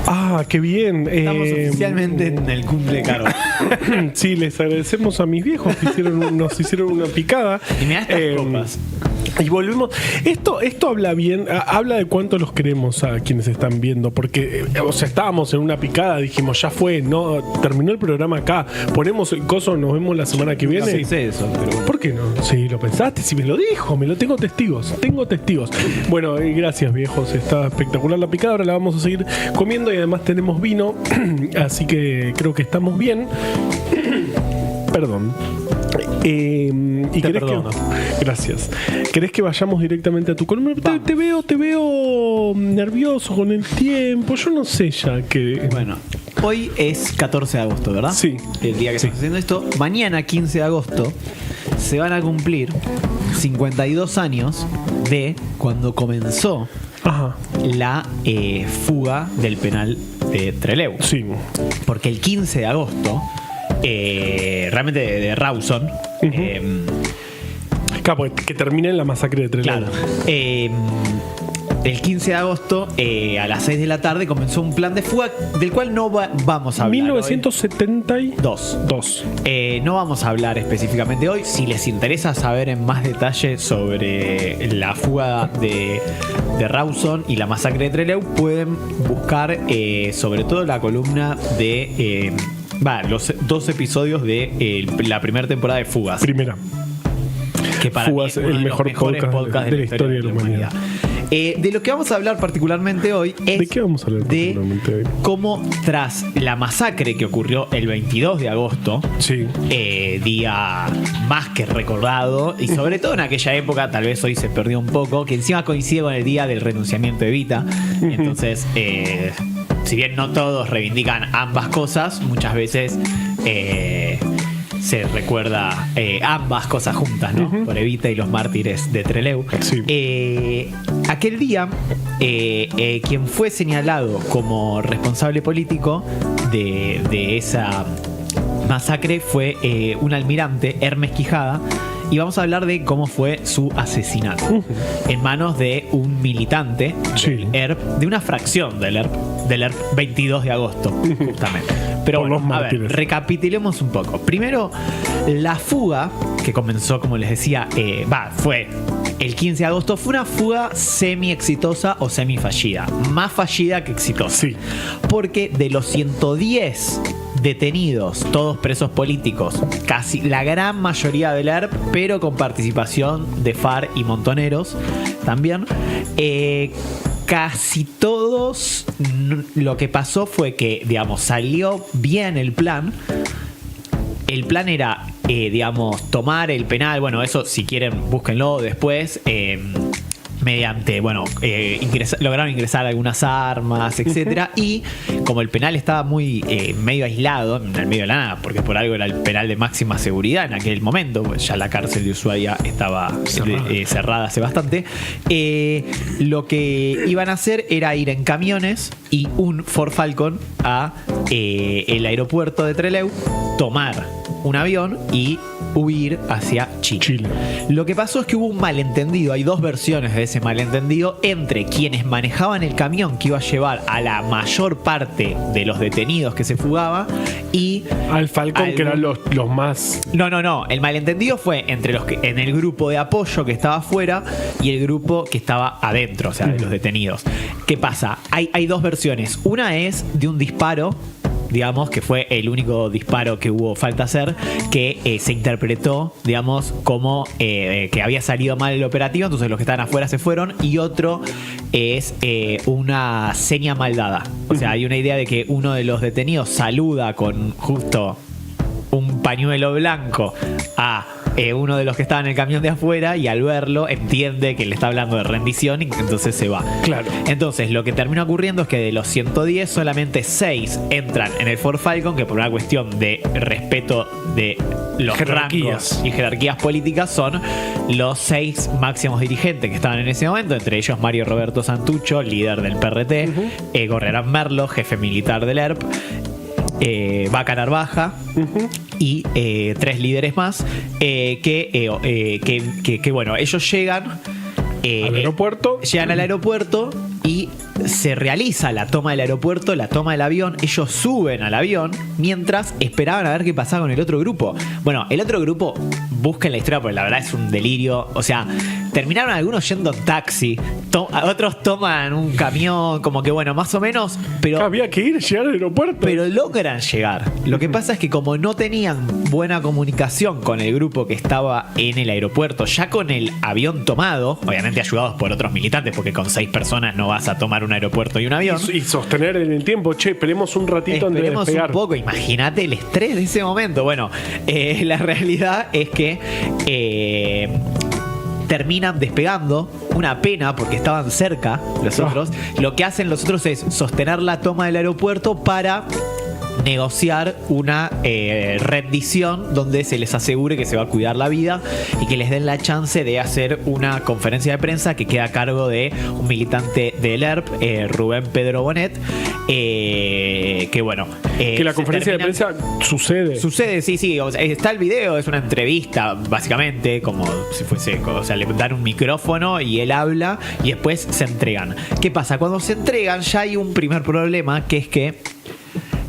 Ah, qué bien. Estamos oficialmente en el cumple caro. Sí, les agradecemos a mis viejos que nos hicieron una picada. Y me da estas copas. Y volvemos. Esto habla bien, habla de cuánto los queremos a quienes están viendo, porque, o sea, estábamos en una picada, dijimos, ya fue, no terminó el programa acá, ponemos el coso, nos vemos la semana que viene. No sé eso, pero... ¿Por qué no? Sí, lo pensaste, si me lo dijo, tengo testigos. Bueno, gracias viejos, está espectacular la picada, ahora la vamos a seguir comiendo y además tenemos vino, así que creo que estamos bien. Perdón. ¿Y querés gracias. ¿Querés que vayamos directamente a tu columna? Te veo nervioso con el tiempo. Yo no sé ya que... Bueno, hoy es 14 de agosto, ¿verdad? Sí. El día que estamos haciendo esto. Mañana, 15 de agosto, se van a cumplir 52 años de cuando comenzó la fuga del penal de Trelew. Sí. Porque el 15 de agosto... realmente de Rawson. Claro, que termine en la masacre de Trelew. Claro. El 15 de agosto, a las 6 de la tarde, comenzó un plan de fuga del cual no vamos a hablar. 1972. No vamos a hablar específicamente hoy. Si les interesa saber en más detalle sobre la fuga de Rawson y la masacre de Trelew, pueden buscar sobre todo la columna de... los 2 episodios de la primera temporada de Fugas. Primera. Que para Fugas, el mejor podcast de la historia de la humanidad. De lo que vamos a hablar particularmente hoy es ¿de qué vamos a hablar particularmente hoy? Cómo tras la masacre que ocurrió el 22 de agosto, sí. Día más que recordado, y sobre todo en aquella época, tal vez hoy se perdió un poco, que encima coincide con el día del renunciamiento de Evita. Entonces, si bien no todos reivindican ambas cosas, muchas veces se recuerda ambas cosas juntas, ¿no? Por Evita y los mártires de Trelew. Sí. Aquel día, quien fue señalado como responsable político de esa masacre fue un almirante, Hermes Quijada. Y vamos a hablar de cómo fue su asesinato en manos de un militante del ERP, de una fracción del ERP 22 de agosto, justamente. Pero bueno, a ver, recapitulemos un poco. Primero, la fuga, que comenzó, como les decía, fue el 15 de agosto, fue una fuga semi-exitosa o semi-fallida. Más fallida que exitosa. Sí. Porque de los 110 detenidos, todos presos políticos, casi la gran mayoría del ERP, pero con participación de FARC y montoneros también, casi todos, lo que pasó fue que, digamos, salió bien el plan. El plan era, tomar el penal. Bueno, eso si quieren búsquenlo después. Mediante, lograron ingresar algunas armas, etcétera. Y como el penal estaba muy medio aislado, en el medio de la nada, porque por algo era el penal de máxima seguridad en aquel momento, pues ya la cárcel de Ushuaia estaba cerrada hace bastante, lo que iban a hacer era ir en camiones y un Ford Falcon a el aeropuerto de Trelew, tomar un avión y huir hacia Chile. Lo que pasó es que hubo un malentendido, hay 2 versiones de ese malentendido, entre quienes manejaban el camión que iba a llevar a la mayor parte de los detenidos que se fugaba y al Falcón, que eran los más... No, el malentendido fue entre los que en el grupo de apoyo que estaba afuera y el grupo que estaba adentro, o sea, de los detenidos. ¿Qué pasa? Hay 2 versiones. Una es de un disparo, digamos, que fue el único disparo que hubo falta hacer, que se interpretó, digamos, como que había salido mal el operativo, entonces los que estaban afuera se fueron, y otro es una seña mal dada. O sea, hay una idea de que uno de los detenidos saluda con justo un pañuelo blanco a uno de los que estaba en el camión de afuera, y al verlo entiende que le está hablando de rendición y entonces se va. Claro. Entonces lo que termina ocurriendo es que de los 110 solamente 6 entran en el Ford Falcon, que por una cuestión de respeto de los rangos y jerarquías políticas son los 6 máximos dirigentes que estaban en ese momento, entre ellos Mario Roberto Santucho, líder del PRT, Gorrerán Merlo, jefe militar del ERP, Vaca Narvaja y 3 líderes más que bueno, ellos llegan al aeropuerto. Llegan al aeropuerto y se realiza la toma del aeropuerto, la toma del avión, ellos suben al avión mientras esperaban a ver qué pasaba con el otro grupo. Bueno, el otro grupo, busquen la historia porque la verdad es un delirio. O sea, terminaron algunos yendo en taxi, otros toman un camión, como que bueno, más o menos, pero había que llegar al aeropuerto. Pero logran llegar. Lo que pasa es que como no tenían buena comunicación con el grupo que estaba en el aeropuerto, ya con el avión tomado, obviamente ayudados por otros militantes, porque con 6 personas no vas a tomar un aeropuerto y un avión. Y sostener en el tiempo, esperemos un ratito antes de despegar. Un poco, imagínate el estrés de ese momento. Bueno, la realidad es que terminan despegando, una pena porque estaban cerca los otros. Lo que hacen los otros es sostener la toma del aeropuerto para negociar una rendición donde se les asegure que se va a cuidar la vida y que les den la chance de hacer una conferencia de prensa que queda a cargo de un militante del ERP, Rubén Pedro Bonet, que bueno, que la conferencia de prensa sucede, sí, o sea, está el video, es una entrevista básicamente, como si fuese, o sea, le dan un micrófono y él habla y después se entregan. ¿Qué pasa? Cuando se entregan ya hay un primer problema, que es que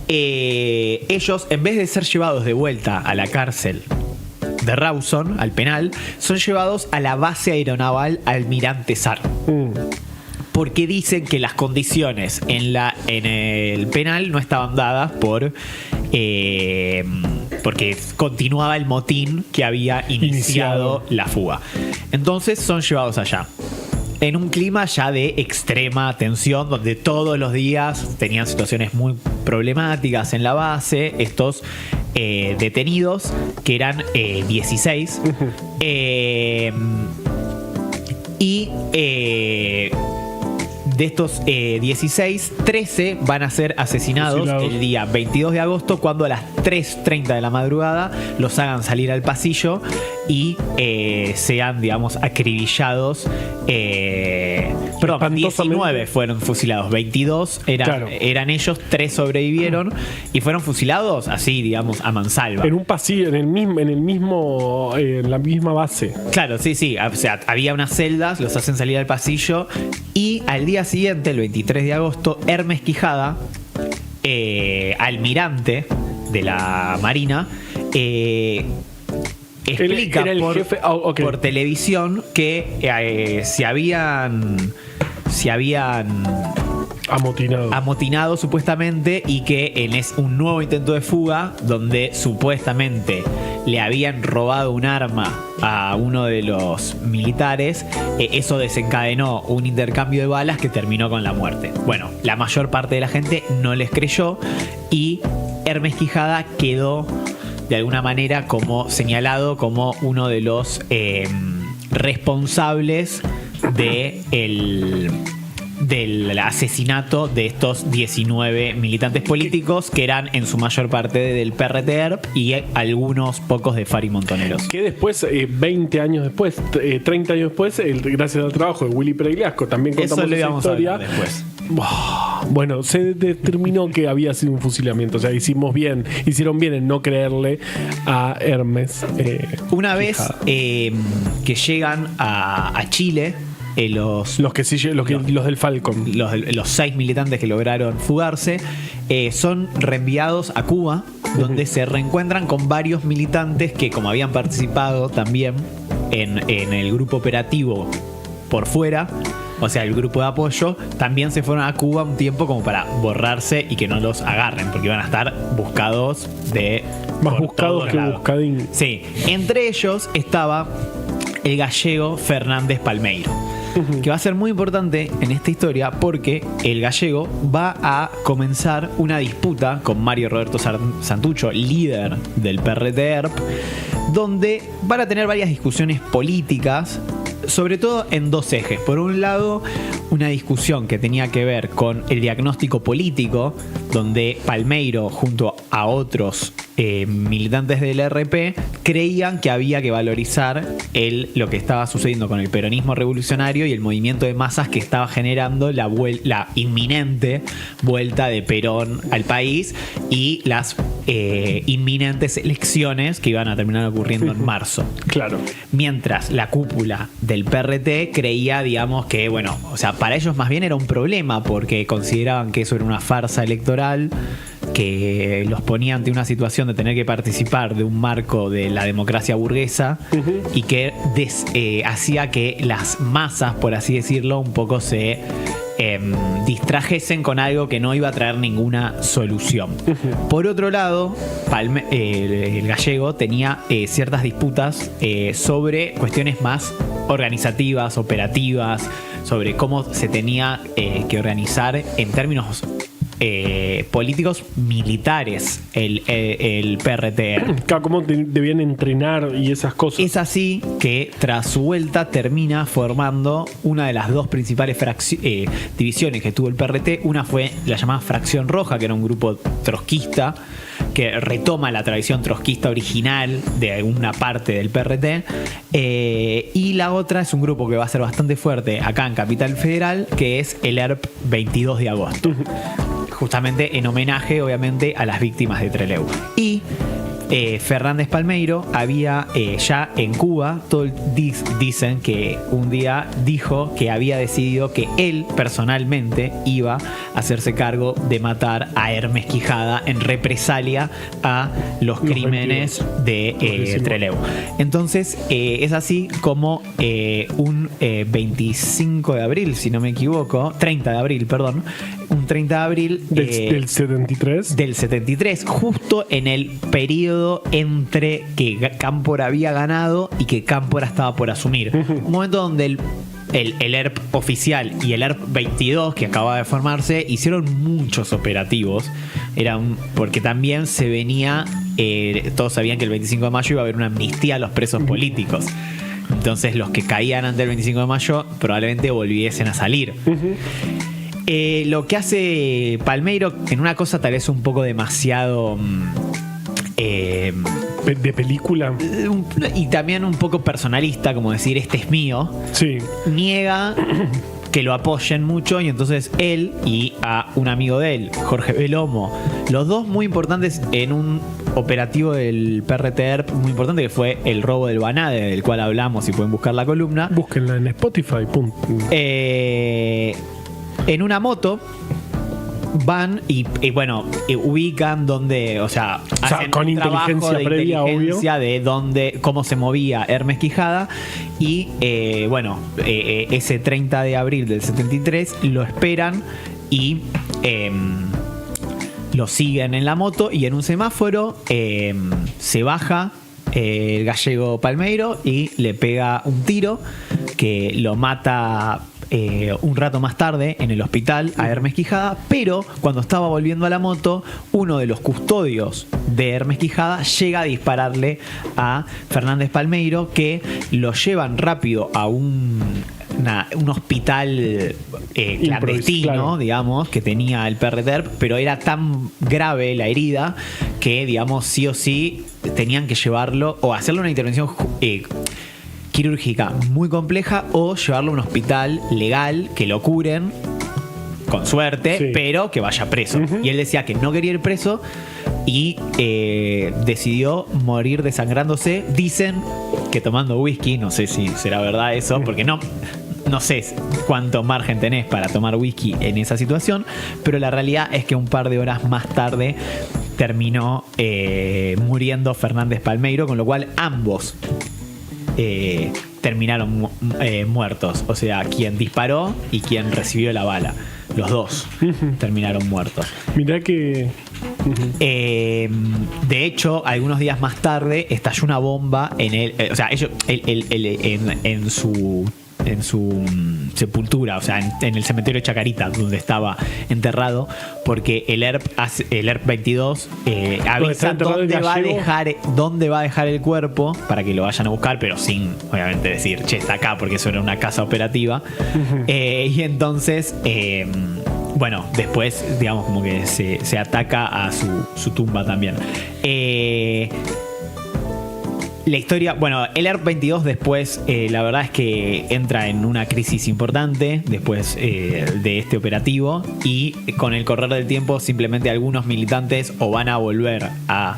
ellos, en vez de ser llevados de vuelta a la cárcel de Rawson, al penal, son llevados a la base aeronaval Almirante Sar. Porque dicen que las condiciones en el penal no estaban dadas porque continuaba el motín que había iniciado la fuga. Entonces son llevados allá en un clima ya de extrema tensión, donde todos los días tenían situaciones muy problemáticas en la base estos detenidos, que eran 16. De estos 16, 13 van a ser asesinados el día 22 de agosto, cuando a las 3:30 de la madrugada los hagan salir al pasillo y sean, digamos, acribillados. Perdón, 19 fueron fusilados, 22 eran ellos, 3 sobrevivieron y fueron fusilados así, digamos, a mansalva. En un pasillo, en la misma base. Claro, sí. O sea, había unas celdas, los hacen salir al pasillo y al día siguiente, el 23 de agosto, Hermes Quijada, almirante de la Marina, explica por televisión que se habían amotinado supuestamente, y que es un nuevo intento de fuga donde supuestamente le habían robado un arma a uno de los militares. Eso desencadenó un intercambio de balas que terminó con la muerte. Bueno, la mayor parte de la gente no les creyó y Hermes Quijada quedó de alguna manera como señalado como uno de los responsables del asesinato de estos 19 militantes políticos, que eran en su mayor parte del PRT-ERP y algunos pocos de Fari Montoneros. Que después, 20 años después, 30 años después, gracias al trabajo de Willy Pregliasco, también contamos esa historia. Después. Bueno, se determinó que había sido un fusilamiento. O sea, hicieron bien en no creerle a Hermes. Una vez que llegan a Chile, los del Falcon, los 6 militantes que lograron fugarse, son reenviados a Cuba, donde se reencuentran con varios militantes que, como habían participado también en el grupo operativo por fuera, o sea, el grupo de apoyo, también se fueron a Cuba un tiempo como para borrarse y que no los agarren, porque iban a estar buscados más buscados que buscadín. Sí, entre ellos estaba el gallego Fernández Palmeiro, que va a ser muy importante en esta historia porque el gallego va a comenzar una disputa con Mario Roberto Santucho, líder del PRT-ERP, donde van a tener varias discusiones políticas, sobre todo en dos ejes. Por un lado, una discusión que tenía que ver con el diagnóstico político, donde Palmeiro, junto a otros militantes del RP creían que había que valorizar lo que estaba sucediendo con el peronismo revolucionario y el movimiento de masas que estaba generando la inminente vuelta de Perón al país y las inminentes elecciones que iban a terminar ocurriendo en marzo. Claro. Mientras la cúpula del PRT creía, digamos, que, bueno, o sea, para ellos más bien era un problema porque consideraban que eso era una farsa electoral, que los ponía ante una situación de tener que participar de un marco de la democracia burguesa y que hacía que las masas, por así decirlo, un poco se distrajesen con algo que no iba a traer ninguna solución. Por otro lado, el gallego tenía ciertas disputas sobre cuestiones más organizativas, operativas, sobre cómo se tenía que organizar en términos políticos militares el PRT. ¿Cómo debían entrenar y esas cosas? Es así que tras su vuelta termina formando una de las dos principales divisiones que tuvo el PRT. Una fue la llamada Fracción Roja, que era un grupo trotskista que retoma la tradición trotskista original de alguna parte del PRT, y la otra es un grupo que va a ser bastante fuerte acá en Capital Federal, que es el ERP 22 de agosto. Justamente en homenaje, obviamente, a las víctimas de Trelew. Y Fernández Palmeiro había ya en Cuba, dicen que un día dijo que había decidido que él personalmente iba a hacerse cargo de matar a Hermes Quijada en represalia a los crímenes de Trelew. Entonces es así como un 25 de abril, si no me equivoco, 30 de abril, perdón, un 30 de abril del 73. Del 73, justo en el periodo entre que Cámpora había ganado y que Cámpora estaba por asumir. Un momento donde el ERP oficial y el ERP 22, que acababa de formarse, hicieron muchos operativos. Porque también se venía, todos sabían que el 25 de mayo iba a haber una amnistía a los presos políticos. Entonces los que caían antes del 25 de mayo probablemente volviesen a salir. Lo que hace Palmeiro, en una cosa tal vez un poco demasiado de película y también un poco personalista, como decir, este es mío, sí, niega que lo apoyen mucho, y entonces él y a un amigo de él, Jorge Belomo, los dos muy importantes en un operativo del PRT muy importante, que fue el robo del Banade, del cual hablamos, y pueden buscar la columna, búsquenla en Spotify. En una moto van y bueno, ubican donde, o sea, hacen con un inteligencia trabajo de previa, inteligencia de dónde, cómo se movía Hermes Quijada, y bueno, ese 30 de abril del 73 lo esperan y lo siguen en la moto, y en un semáforo se baja el gallego Palmeiro y le pega un tiro que lo mata un rato más tarde en el hospital a Hermes Quijada. Pero cuando estaba volviendo a la moto, uno de los custodios de Hermes Quijada llega a dispararle a Fernández Palmeiro, que lo llevan rápido a un hospital clandestino, claro, digamos, que tenía el PRT, pero era tan grave la herida que, digamos, sí o sí tenían que llevarlo o hacerle una intervención quirúrgica muy compleja, o llevarlo a un hospital legal que lo curen con suerte, sí, pero que vaya preso. Y él decía que no quería ir preso y decidió morir desangrándose. Dicen que tomando whisky, no sé si será verdad eso, porque no sé cuánto margen tenés para tomar whisky en esa situación, pero la realidad es que un par de horas más tarde terminó muriendo Fernández Palmeiro, con lo cual ambos terminaron muertos. O sea, quien disparó y quien recibió la bala, los dos terminaron muertos. Mirá que de hecho, algunos días más tarde estalló una bomba en o sea, ellos en su sepultura, o sea, en el cementerio de Chacarita, donde estaba enterrado, porque el ERP 22 avisa dónde va a dejar el cuerpo para que lo vayan a buscar, pero sin, obviamente, decir, che, está acá, porque eso era una casa operativa. Y entonces bueno, después, digamos, como que se ataca a su tumba también. La historia, bueno, el ERP 22 después, la verdad es que entra en una crisis importante después de este operativo, y con el correr del tiempo simplemente algunos militantes o van a volver al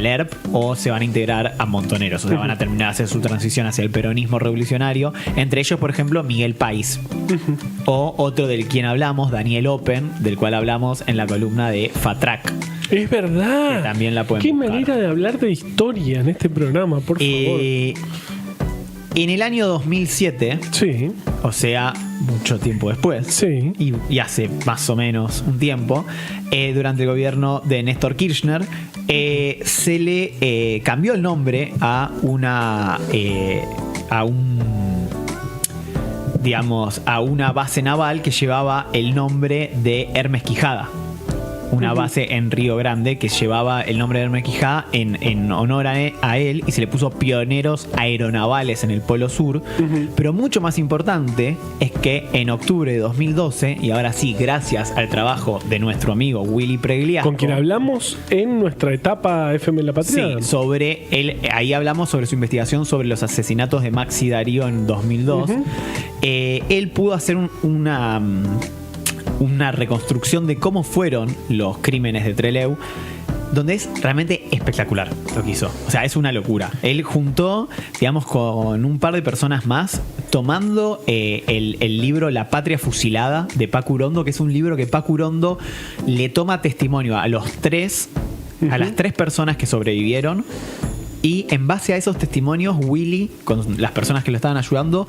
ERP o se van a integrar a Montoneros, o sea, van a terminar de hacer su transición hacia el peronismo revolucionario, entre ellos, por ejemplo, Miguel País, o otro del quien hablamos, Daniel Open, del cual hablamos en la columna de Fatrac. Es verdad. Que también la pueden Qué buscar. manera de hablar de historia en este programa, por favor. En el año 2007, Sí, o sea, mucho tiempo después, sí. y hace más o menos un tiempo, durante el gobierno de Néstor Kirchner, se le cambió el nombre a una base naval que llevaba el nombre de Hermes Quijada. Una base en Río Grande que llevaba el nombre de Hermes Quijada en honor a él, y se le puso Pioneros Aeronavales en el Polo Sur. Pero mucho más importante es que en octubre de 2012, y ahora sí, gracias al trabajo de nuestro amigo Willy Pregliasco, Con quien hablamos en nuestra etapa FM La Patria. Sí, ahí hablamos sobre su investigación sobre los asesinatos de Maxi Darío en 2002. Él pudo hacer una reconstrucción de cómo fueron los crímenes de Trelew, donde es realmente espectacular lo que hizo. O sea, es una locura. Él juntó, digamos, con un par de personas más, tomando el libro La Patria Fusilada de Paco Urondo, que es un libro que Paco Urondo le toma testimonio a las tres personas que sobrevivieron. Y en base a esos testimonios, Willy, con las personas que lo estaban ayudando,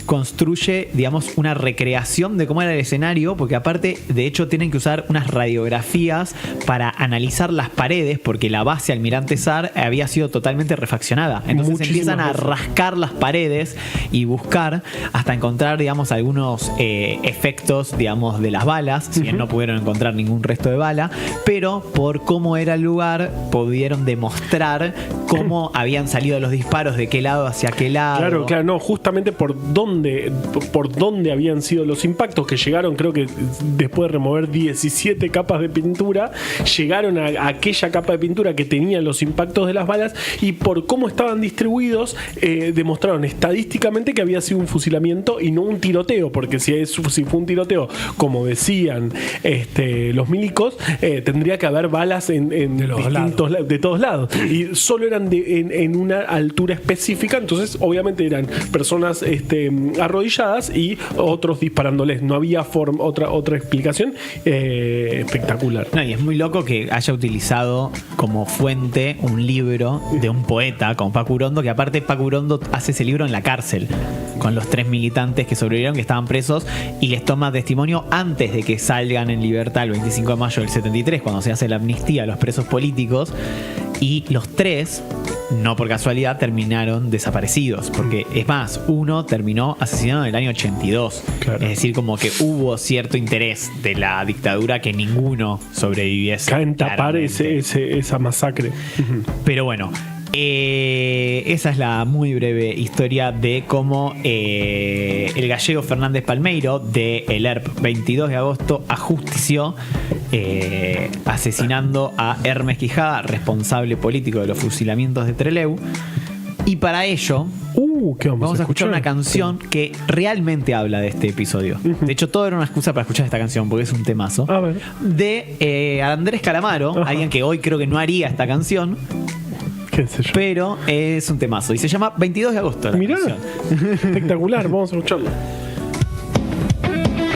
construye, digamos, una recreación de cómo era el escenario, porque aparte, de hecho, tienen que usar unas radiografías para analizar las paredes, porque la base Almirante Sar había sido totalmente refaccionada. Entonces Muchísimas empiezan a veces. rascar las paredes y buscar hasta encontrar, digamos, algunos efectos, digamos, de las balas, si bien no pudieron encontrar ningún resto de bala, pero por cómo era el lugar, pudieron demostrar cómo habían salido los disparos, de qué lado hacia qué lado. Claro, no, justamente por dónde habían sido los impactos, que llegaron, creo que después de remover 17 capas de pintura, llegaron a aquella capa de pintura que tenía los impactos de las balas, y por cómo estaban distribuidos, demostraron estadísticamente que había sido un fusilamiento y no un tiroteo, porque si fue un tiroteo, como decían los milicos, tendría que haber balas de todos lados, y solo eran en una altura específica. Entonces obviamente eran personas arrodilladas y otros disparándoles. No había otra explicación. Espectacular. No, y es muy loco que haya utilizado como fuente un libro de un poeta como Paco Urondo, que aparte Paco Urondo hace ese libro en la cárcel con los 3 militantes que sobrevivieron, que estaban presos, y les toma testimonio antes de que salgan en libertad el 25 de mayo del 73, cuando se hace la amnistía a los presos políticos. Y los 3, no por casualidad, terminaron desaparecidos, porque es más, uno terminó asesinado en el año 82. Claro. Es decir, como que hubo cierto interés de la dictadura que ninguno sobreviviese. En tapar claramente. esa masacre. Pero bueno, esa es la muy breve historia de cómo el gallego Fernández Palmeiro, de el ERP 22 de agosto, ajustició asesinando a Hermes Quijada, responsable político de los fusilamientos de Trelew. Y para ello ¿qué vamos a escuchar una canción que realmente habla de este episodio. De hecho, todo era una excusa para escuchar esta canción, porque es un temazo. A ver. De Andrés Calamaro, Ajá. alguien que hoy creo que no haría esta canción, ¿Qué sé yo? pero es un temazo y se llama 22 de agosto la Mirá, canción. espectacular. Vamos a escucharlo.